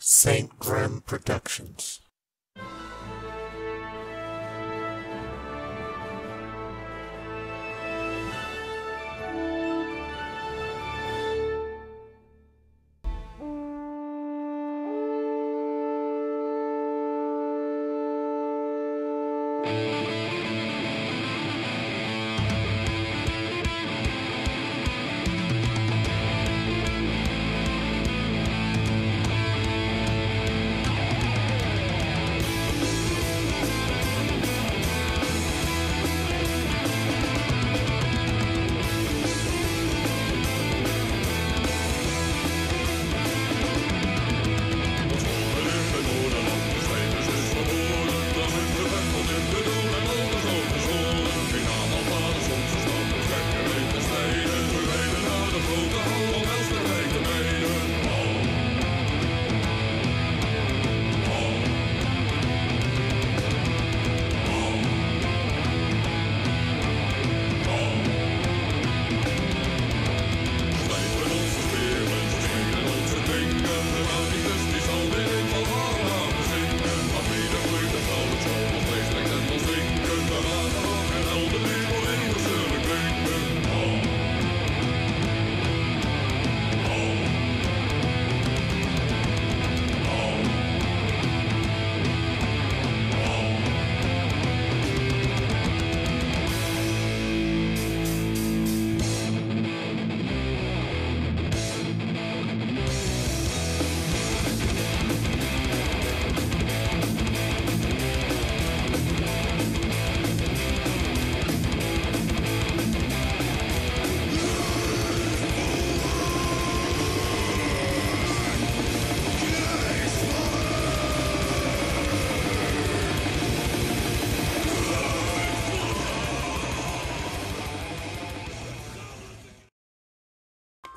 St. Grimm Productions.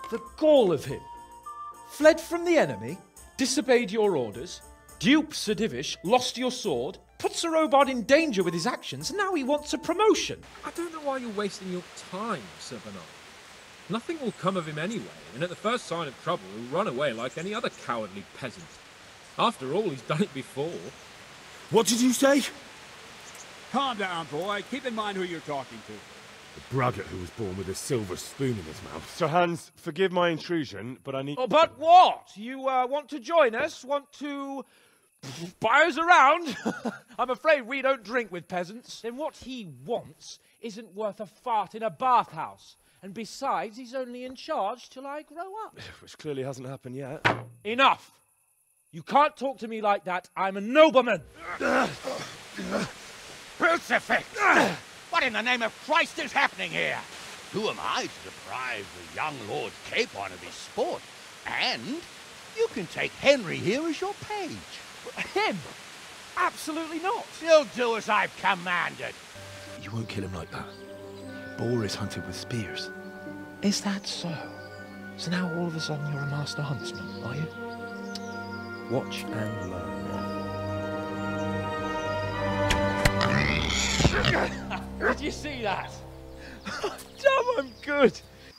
The gall of him! Fled from the enemy, disobeyed your orders, duped Sir Divish, lost your sword, put Sir Robard in danger with his actions, and now he wants a promotion. I don't know why you're wasting your time, Sir Bernard. Nothing will come of him anyway, and at the first sign of trouble he'll run away like any other cowardly peasant. After all, he's done it before. What did you say? Calm down, boy. Keep in mind who you're talking to. The braggart who was born with a silver spoon in his mouth. Sir Hans, forgive my intrusion, but I need... Oh, but what? You want to join us? Want to buy us around? I'm afraid we don't drink with peasants. Then what he wants isn't worth a fart in a bathhouse. And besides, he's only in charge till I grow up. Which clearly hasn't happened yet. Enough! You can't talk to me like that. I'm a nobleman. Crucifix! What in the name of Christ is happening here? Who am I to deprive the young Lord Capon of his sport? And you can take Henry here as your page. Him? Absolutely not. You'll do as I've commanded. You won't kill him like that. Boar is hunted with spears. Is that so? So now all of a sudden you're a master huntsman, are you? Watch and learn. Did you see that? Damn, I'm good.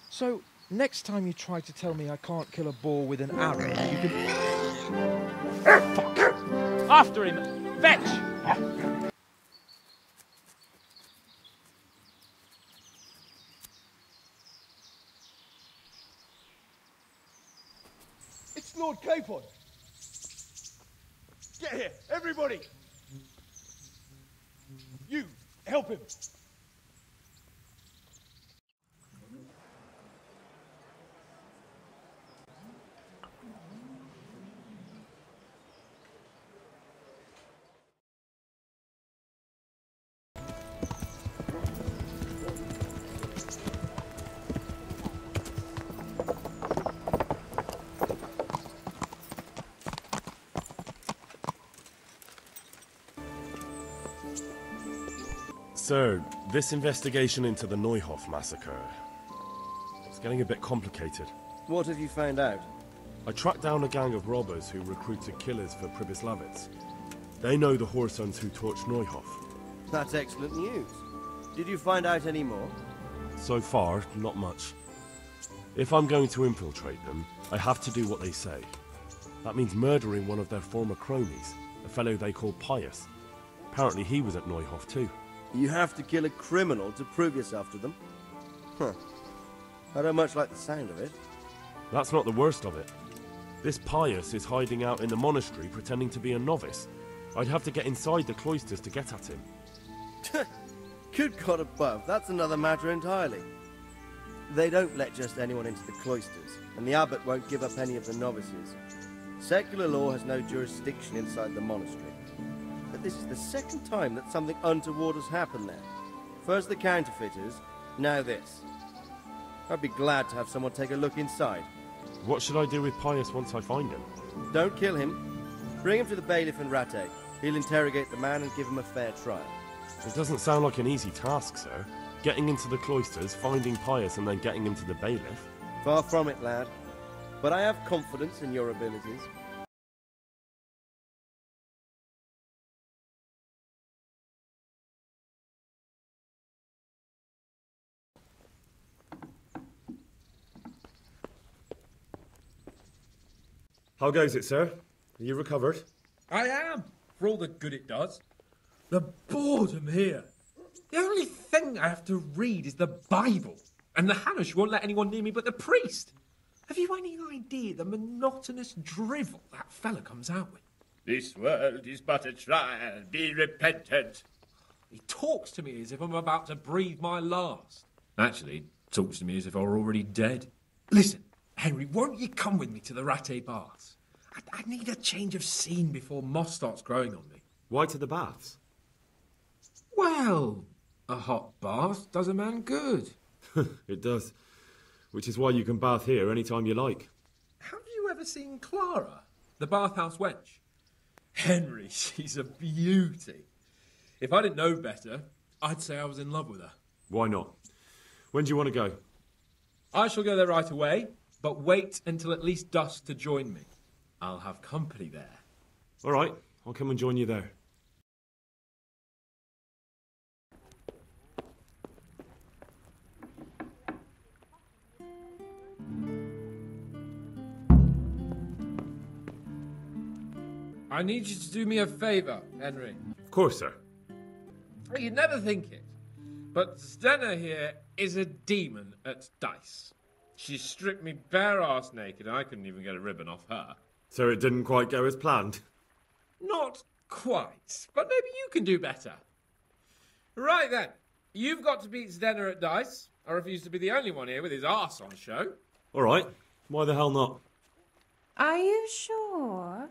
So, next time you try to tell me I can't kill a boar with an arrow, you can... Fuck! After him! Fetch! It's Lord Capon. Get here, everybody. You, help him. Sir, this investigation into the Neuhof massacre... it's getting a bit complicated. What have you found out? I tracked down a gang of robbers who recruited killers for Pribyslavitz. They know the Horsons who torched Neuhof. That's excellent news. Did you find out any more? So far, not much. If I'm going to infiltrate them, I have to do what they say. That means murdering one of their former cronies, a fellow they call Pius. Apparently he was at Neuhof too. You have to kill a criminal to prove yourself to them? Huh. I don't much like the sound of it. That's not the worst of it. This Pius is hiding out in the monastery pretending to be a novice. I'd have to get inside the cloisters to get at him. Good God above, that's another matter entirely. They don't let just anyone into the cloisters, and the abbot won't give up any of the novices. Secular law has no jurisdiction inside the monastery. But this is the second time that something untoward has happened there. First the counterfeiters, now this. I'd be glad to have someone take a look inside. What should I do with Pius once I find him? Don't kill him. Bring him to the bailiff in Rattay. He'll interrogate the man and give him a fair trial. It doesn't sound like an easy task, sir. Getting into the cloisters, finding Pius, and then getting him to the bailiff. Far from it, lad. But I have confidence in your abilities. How goes it, sir? Are you recovered? I am, for all the good it does. The boredom here. The only thing I have to read is the Bible, and the Hanush won't let anyone near me but the priest. Have you any idea the monotonous drivel that fella comes out with? This world is but a trial, be repentant. He talks to me as if I'm about to breathe my last. Actually, he talks to me as if I were already dead. Listen, Henry, won't you come with me to the Rattay baths? I need a change of scene before moss starts growing on me. Why to the baths? Well, a hot bath does a man good. It does. Which is why you can bath here any time you like. Have you ever seen Clara, the Bathhouse wench? Henry, she's a beauty. If I didn't know better, I'd say I was in love with her. Why not? When do you want to go? I shall go there right away, but wait until at least dusk to join me. I'll have company there. All right, I'll come and join you there. I need you to do me a favour, Henry. Of course, sir. You'd never think it, but Stenna here is a demon at dice. She stripped me bare-ass naked and I couldn't even get a ribbon off her. So it didn't quite go as planned? Not quite, but maybe you can do better. Right then, you've got to beat Stenna at dice. I refuse to be the only one here with his arse on show. All right, why the hell not? Are you sure?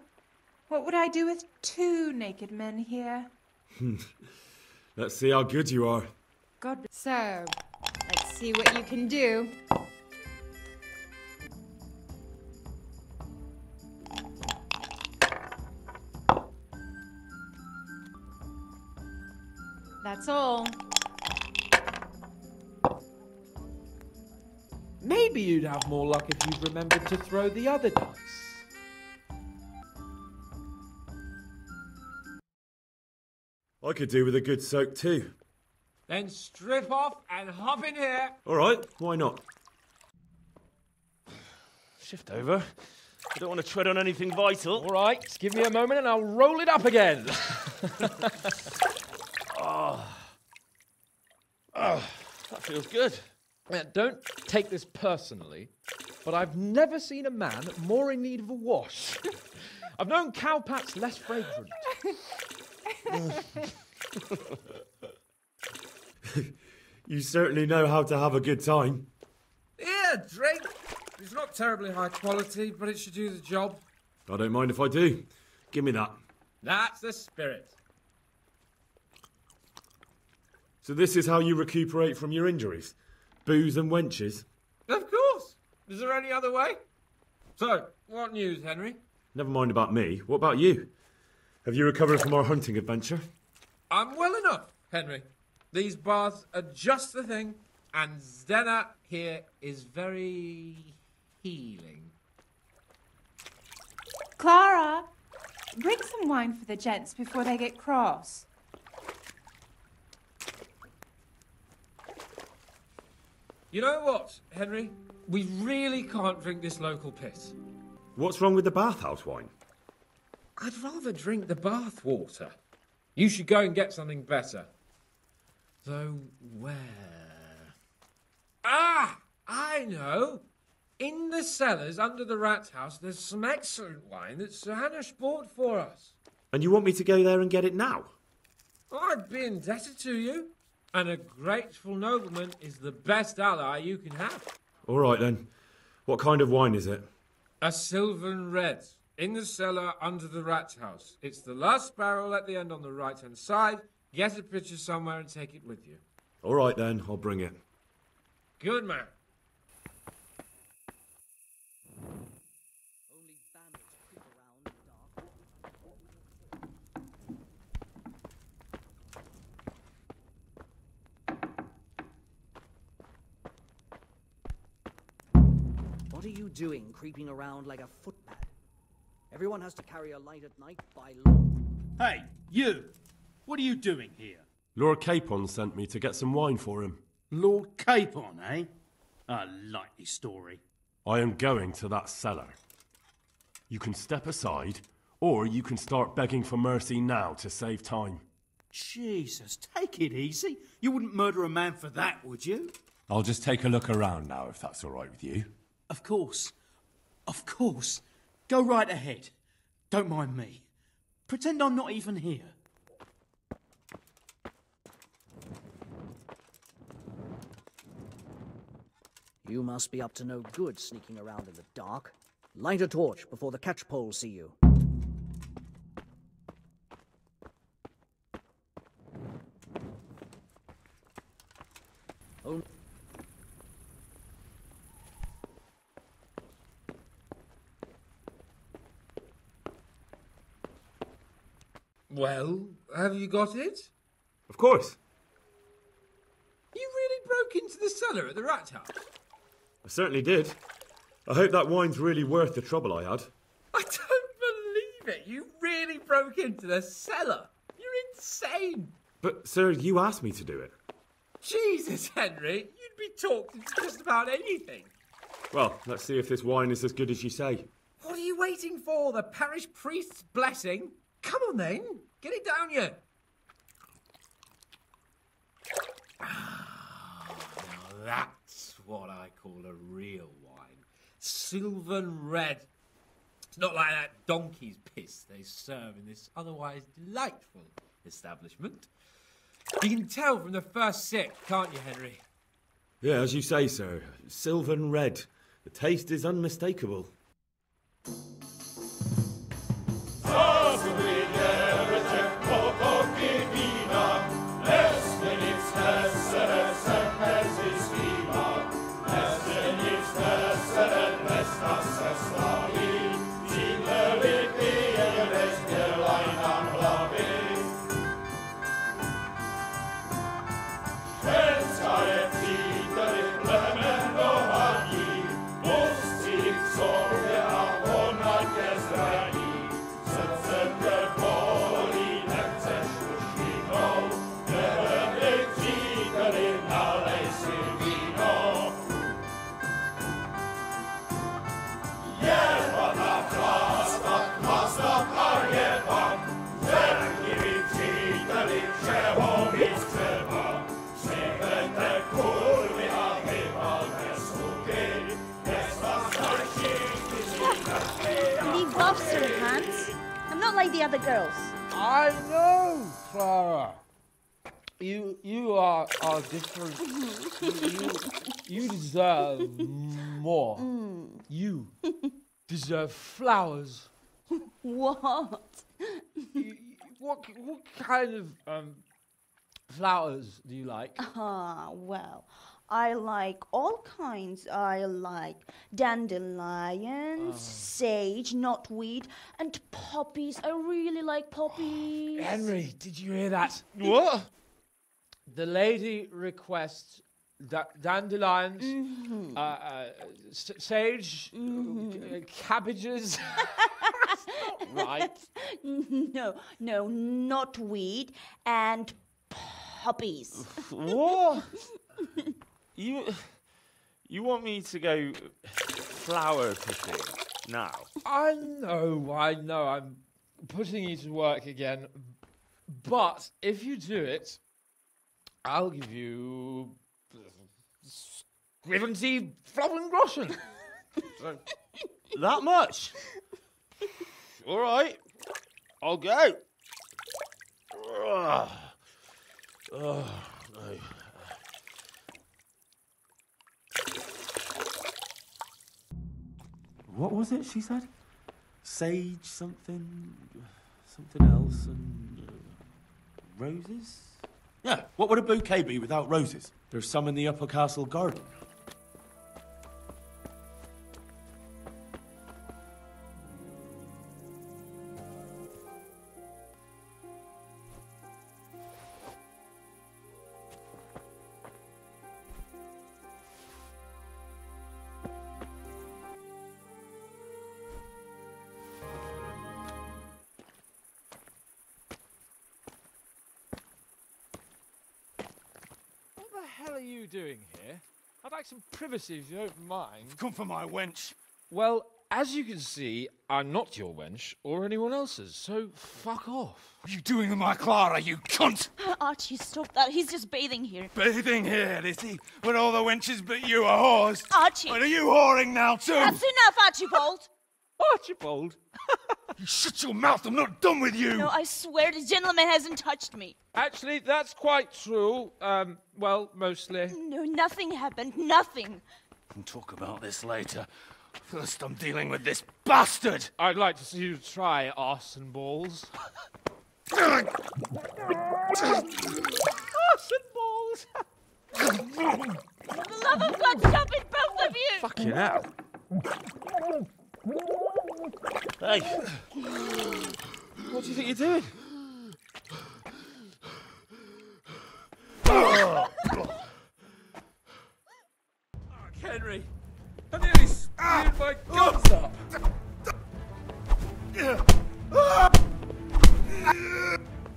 What would I do with two naked men here? Let's see how good you are. God. So, let's see what you can do. That's all. Maybe you'd have more luck if you remembered to throw the other dice. I could do with a good soak too. Then strip off and hop in here. All right, why not? Shift over. I don't want to tread on anything vital. All right, just give me a moment and I'll roll it up again. Oh, that feels good. Don't take this personally, but I've never seen a man more in need of a wash. I've known cowpats less fragrant. You certainly know how to have a good time. Here, drink. It's not terribly high quality, but it should do the job. I don't mind if I do. Give me that. That's the spirit. So this is how you recuperate from your injuries? Booze and wenches? Of course. Is there any other way? So, what news, Henry? Never mind about me. What about you? Have you recovered from our hunting adventure? I'm well enough, Henry. These baths are just the thing, and Stenna here is very healing. Clara, bring some wine for the gents before they get cross. You know what, Henry? We really can't drink this local piss. What's wrong with the Bathhouse wine? I'd rather drink the bath water. You should go and get something better. Though where? Ah! I know! In the cellars under the rat house, there's some excellent wine that Sir Hanush bought for us. And you want me to go there and get it now? I'd be indebted to you. And a grateful nobleman is the best ally you can have. All right, then. What kind of wine is it? A Sylvan Red. In the cellar under the rat house. It's the last barrel at the end on the right-hand side. Get a pitcher somewhere and take it with you. All right, then. I'll bring it. Good man. What are you doing, creeping around like a footpad? Everyone has to carry a light at night by law. Hey, you! What are you doing here? Lord Capon sent me to get some wine for him. Lord Capon, eh? A likely story. I am going to that cellar. You can step aside, or you can start begging for mercy now to save time. Jesus, take it easy. You wouldn't murder a man for that, would you? I'll just take a look around now, if that's all right with you. Of course. Of course. Go right ahead. Don't mind me. Pretend I'm not even here. You must be up to no good sneaking around in the dark. Light a torch before the catchpoles see you. Oh. Well, have you got it? Of course. You really broke into the cellar at the rat house? I certainly did. I hope that wine's really worth the trouble I had. I don't believe it. You really broke into the cellar. You're insane. But, sir, you asked me to do it. Jesus, Henry. You'd be talked into just about anything. Well, let's see if this wine is as good as you say. What are you waiting for? The parish priest's blessing? Come on, then. Get it down you. Now that's what I call a real wine. Sylvan Red. It's not like that donkey's piss they serve in this otherwise delightful establishment. You can tell from the first sip, can't you, Henry? Yeah, as you say, sir. Sylvan Red. The taste is unmistakable. Like the other girls. I know, Clara. You are different. you deserve more. You deserve flowers. What? What kind of flowers do you like? Well, I like all kinds. I like dandelions, sage, knotweed, and poppies. I really like poppies. Henry, did you hear that? What? The lady requests dandelions, sage, cabbages. That's not right. No, knotweed and poppies. What? You want me to go flower picking? now. I know, I'm putting you to work again. But if you do it, I'll give you 70 Flauengroschen. So, that much? All right, I'll go. No. What was it she said? Sage something else, and roses? Yeah, what would a bouquet be without roses? There's some in the upper castle garden. What the hell are you doing here? I'd like some privacy if you don't mind. Come for my wench. Well, as you can see, I'm not your wench or anyone else's, so fuck off. What are you doing with my Clara, you cunt? Archie, stop that. He's just bathing here. Bathing here, is he? When all the wenches but you are whores. Archie! But are you whoring now too? That's enough, Archibald! Archibald? You shut your mouth, I'm not done with you! No, I swear the gentleman hasn't touched me. Actually, that's quite true. Well, mostly. No, nothing happened. Nothing. We'll talk about this later. First, I'm dealing with this bastard! I'd like to see you try arse and balls. Arse and balls! For the love of God, stop it, both of you! Fucking hell. Hey! What do you think you're doing? Henry, I nearly spewed my guts up.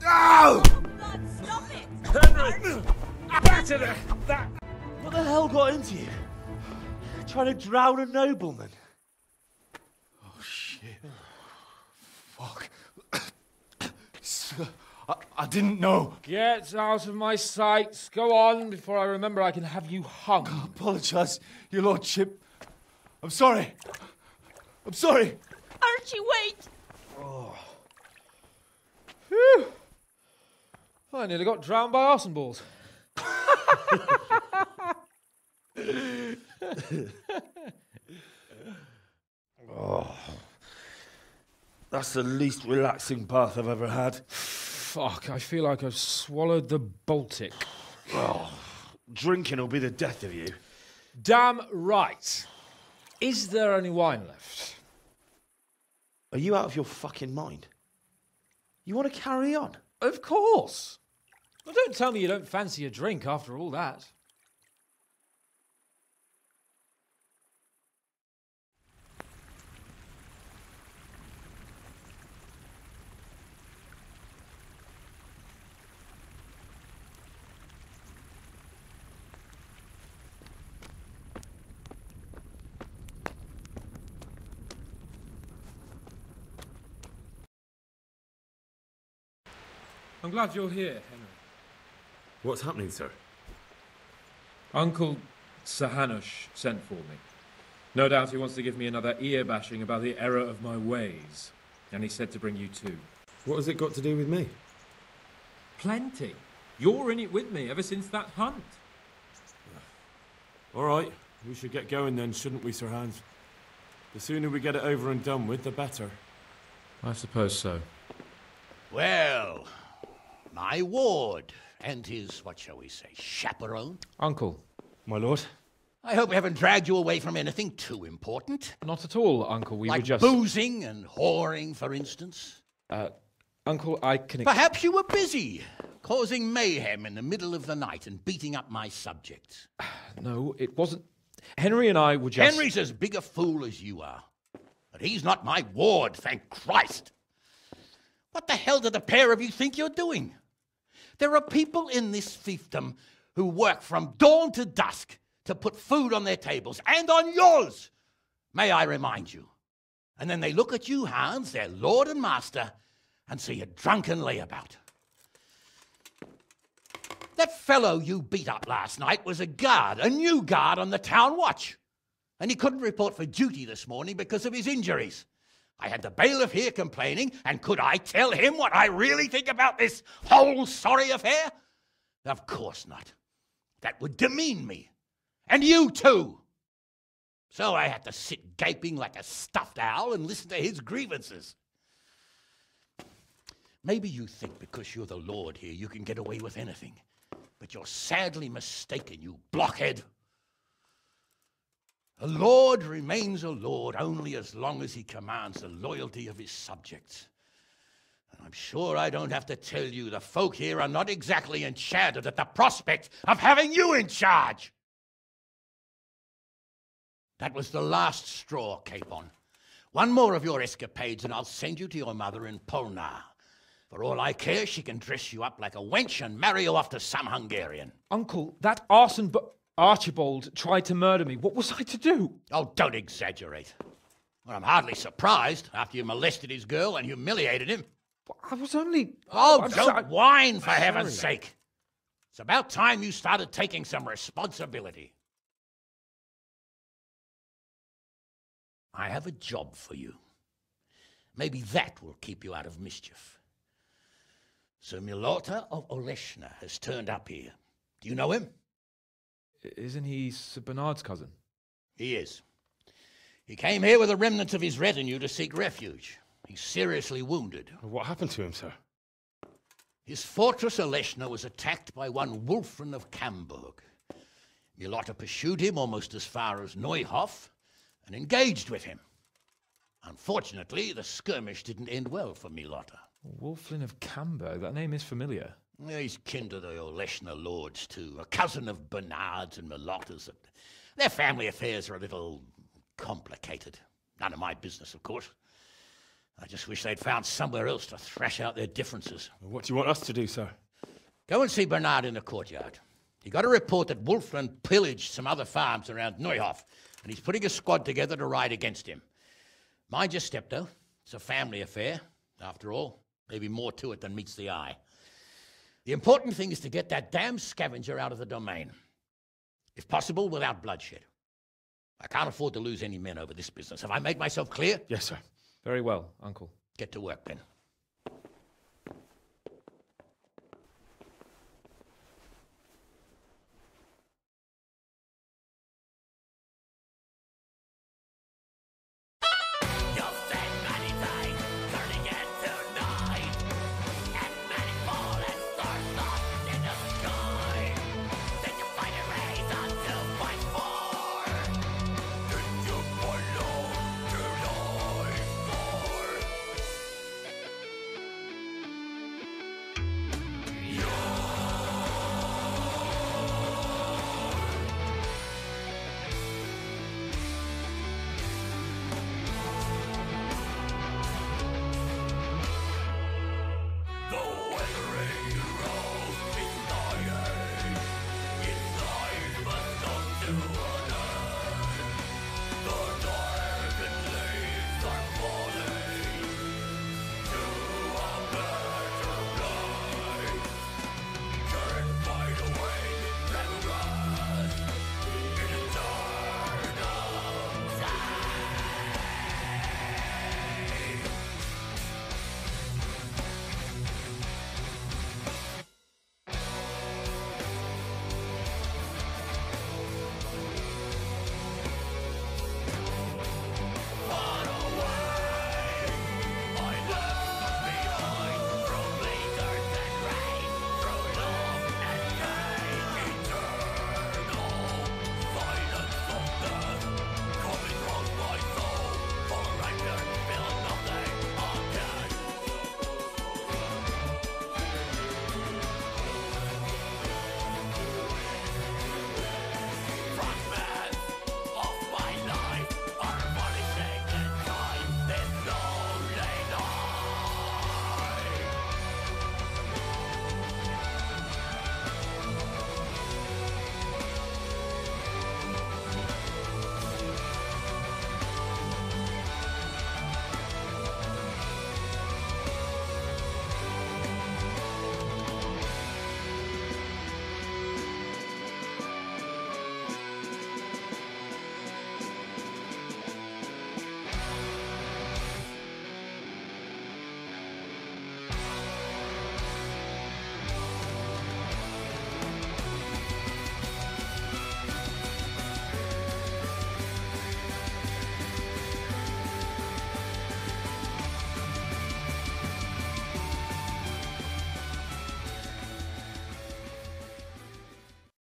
Ow! God, stop it! Henry! Back to that! What the hell got into you? Trying to drown a nobleman? Oh, shit. Fuck. I didn't know. Get out of my sight. Go on before I remember I can have you hung. I apologise, your lordship. I'm sorry. I'm sorry. Archie, wait! Oh. Phew. I nearly got drowned by arse and balls. Oh, that's the least relaxing bath I've ever had. Fuck, I feel like I've swallowed the Baltic. Oh, drinking will be the death of you. Damn right. Is there any wine left? Are you out of your fucking mind? You want to carry on? Of course. Well, don't tell me you don't fancy a drink after all that. I'm glad you're here, Henry. What's happening, sir? Uncle Sir Hanush sent for me. No doubt he wants to give me another ear-bashing about the error of my ways. And he said to bring you too. What has it got to do with me? Plenty. You're in it with me ever since that hunt. All right, we should get going then, shouldn't we, Sir Hans? The sooner we get it over and done with, the better. I suppose so. Well, my ward and his, what shall we say, chaperone. Uncle. My lord? I hope we haven't dragged you away from anything too important. Not at all, Uncle. We like were just... boozing and whoring, for instance. Uncle, I can... Perhaps you were busy, causing mayhem in the middle of the night and beating up my subjects. No, it wasn't... Henry and I were just... Henry's as big a fool as you are. But he's not my ward, thank Christ. What the hell do the pair of you think you're doing? There are people in this fiefdom who work from dawn to dusk to put food on their tables and on yours, may I remind you. And then they look at you, Hans, their lord and master, and see a drunken layabout. That fellow you beat up last night was a guard, a new guard on the town watch. And he couldn't report for duty this morning because of his injuries. I had the bailiff here complaining, and could I tell him what I really think about this whole sorry affair? Of course not. That would demean me. And you too. So I had to sit gaping like a stuffed owl and listen to his grievances. Maybe you think because you're the Lord here you can get away with anything. But you're sadly mistaken, you blockhead. A lord remains a lord only as long as he commands the loyalty of his subjects. And I'm sure I don't have to tell you the folk here are not exactly enchanted at the prospect of having you in charge. That was the last straw, Capon. One more of your escapades and I'll send you to your mother in Polnar. For all I care, she can dress you up like a wench and marry you off to some Hungarian. Uncle, that arson Archibald tried to murder me. What was I to do? Oh, don't exaggerate. Well, I'm hardly surprised after you molested his girl and humiliated him. I was only... Oh, don't whine, for heaven's sake. It's about time you started taking some responsibility. I have a job for you. Maybe that will keep you out of mischief. Sir Milota of Oleshna has turned up here. Do you know him? Isn't he Sir Bernard's cousin? He is. He came here with the remnants of his retinue to seek refuge. He's seriously wounded. What happened to him, sir? His fortress Oleshna was attacked by one Wulfrin of Camburg. Milota pursued him almost as far as Neuhof and engaged with him. Unfortunately, the skirmish didn't end well for Milota. Wulfrin of Camburg? That name is familiar. He's kin to the Oleshna lords, too. A cousin of Bernard's and Milota's. Their family affairs are a little complicated. None of my business, of course. I just wish they'd found somewhere else to thrash out their differences. What do you want us to do, sir? Go and see Bernard in the courtyard. He got a report that Wulfrin pillaged some other farms around Neuhof, and he's putting a squad together to ride against him. Mind your step, though. It's a family affair, after all. Maybe more to it than meets the eye. The important thing is to get that damn scavenger out of the domain. If possible, without bloodshed. I can't afford to lose any men over this business. Have I made myself clear? Yes, sir. Very well, Uncle. Get to work, then.